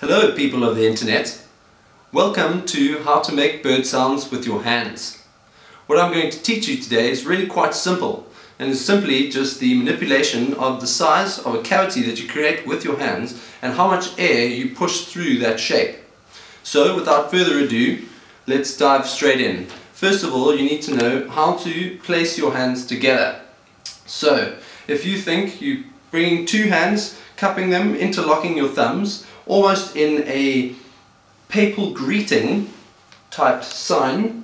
Hello people of the internet. Welcome to how to make bird sounds with your hands. What I'm going to teach you today is really quite simple and is simply just the manipulation of the size of a cavity that you create with your hands and how much air you push through that shape. So without further ado, let's dive straight in. First of all, you need to know how to place your hands together. So if you think you're bringing two hands, cupping them, interlocking your thumbs, almost in a papal greeting type sign,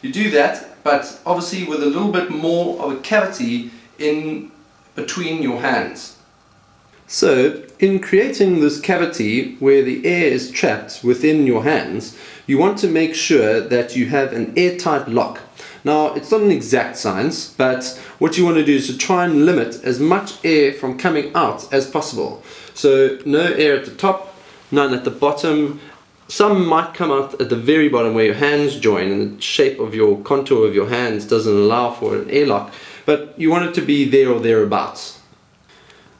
you do that, but obviously with a little bit more of a cavity in between your hands. So in creating this cavity where the air is trapped within your hands, you want to make sure that you have an airtight lock. Now, it's not an exact science, but what you want to do is to try and limit as much air from coming out as possible. So no air at the top, none at the bottom. Some might come out at the very bottom where your hands join, and the shape of your contour of your hands doesn't allow for an airlock, but you want it to be there or thereabouts.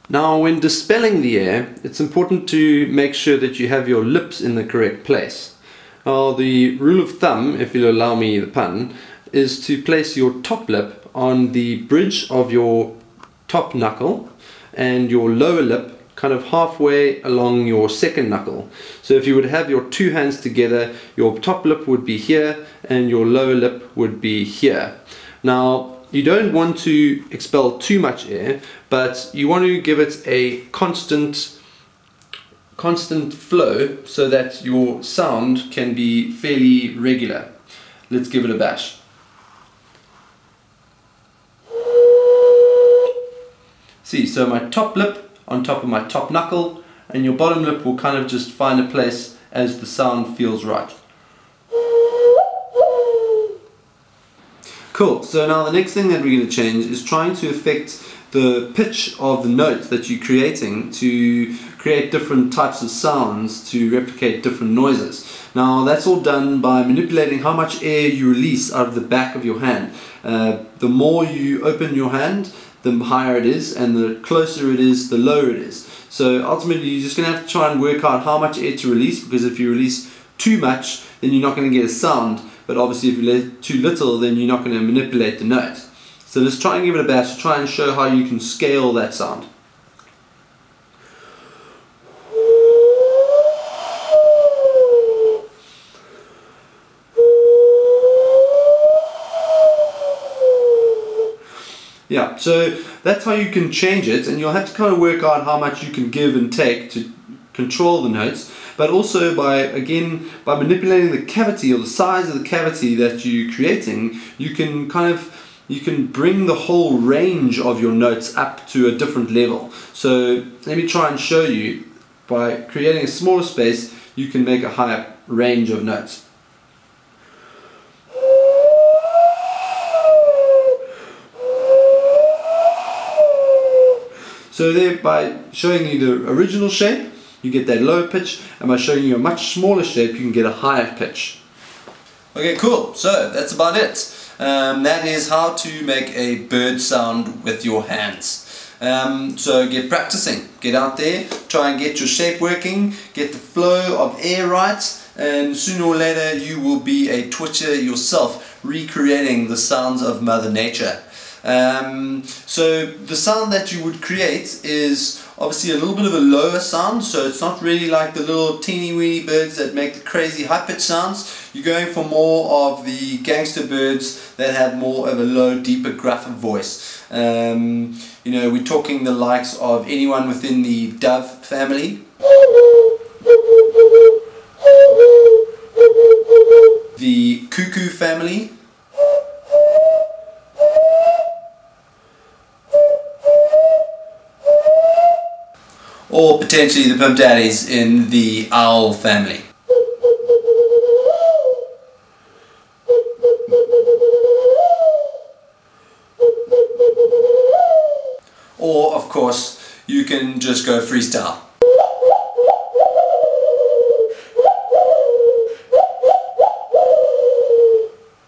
Now, when dispelling the air, it's important to make sure that you have your lips in the correct place. Now, the rule of thumb, if you'll allow me the pun, is to place your top lip on the bridge of your top knuckle and your lower lip kind of halfway along your second knuckle. So if you would have your two hands together, your top lip would be here and your lower lip would be here. Now, you don't want to expel too much air, but you want to give it a constant flow so that your sound can be fairly regular. Let's give it a bash. See, so my top lip on top of my top knuckle, and your bottom lip will kind of just find a place as the sound feels right. Cool, so now the next thing that we're going to change is trying to affect the pitch of the note that you're creating to create different types of sounds to replicate different noises. Now that's all done by manipulating how much air you release out of the back of your hand. The more you open your hand, the higher it is, and the closer it is, the lower it is. So ultimately you're just going to have to try and work out how much air to release, because if you release too much then you're not going to get a sound, but obviously if you let too little then you're not going to manipulate the note. So let's try and give it a bash to try and show how you can scale that sound. Yeah, so that's how you can change it, and you'll have to kind of work out how much you can give and take to control the notes, but also by manipulating the cavity or the size of the cavity that you're creating, you can bring the whole range of your notes up to a different level. So let me try and show you. By creating a smaller space, you can make a higher range of notes. So there, by showing you the original shape, you get that low pitch, and by showing you a much smaller shape, you can get a higher pitch. Okay, cool. So that's about it. That is how to make a bird sound with your hands. So get practicing. Get out there, try and get your shape working, get the flow of air right, and sooner or later you will be a twitcher yourself, recreating the sounds of Mother Nature. So the sound that you would create is obviously a little bit of a lower sound, so it's not really like the little teeny weeny birds that make the crazy high pitched sounds. You're going for more of the gangster birds that have more of a low, deeper, gruffer voice. You know, we're talking the likes of anyone within the dove family, the cuckoo family, or potentially the pimp daddies in the owl family. Or of course you can just go freestyle.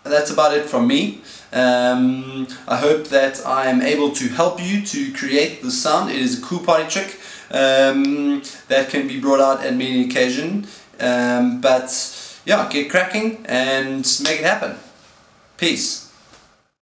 That's about it from me. I hope that I am able to help you to create the sound. It is a cool party trick that can be brought out at many occasions. But yeah, get cracking and make it happen. Peace.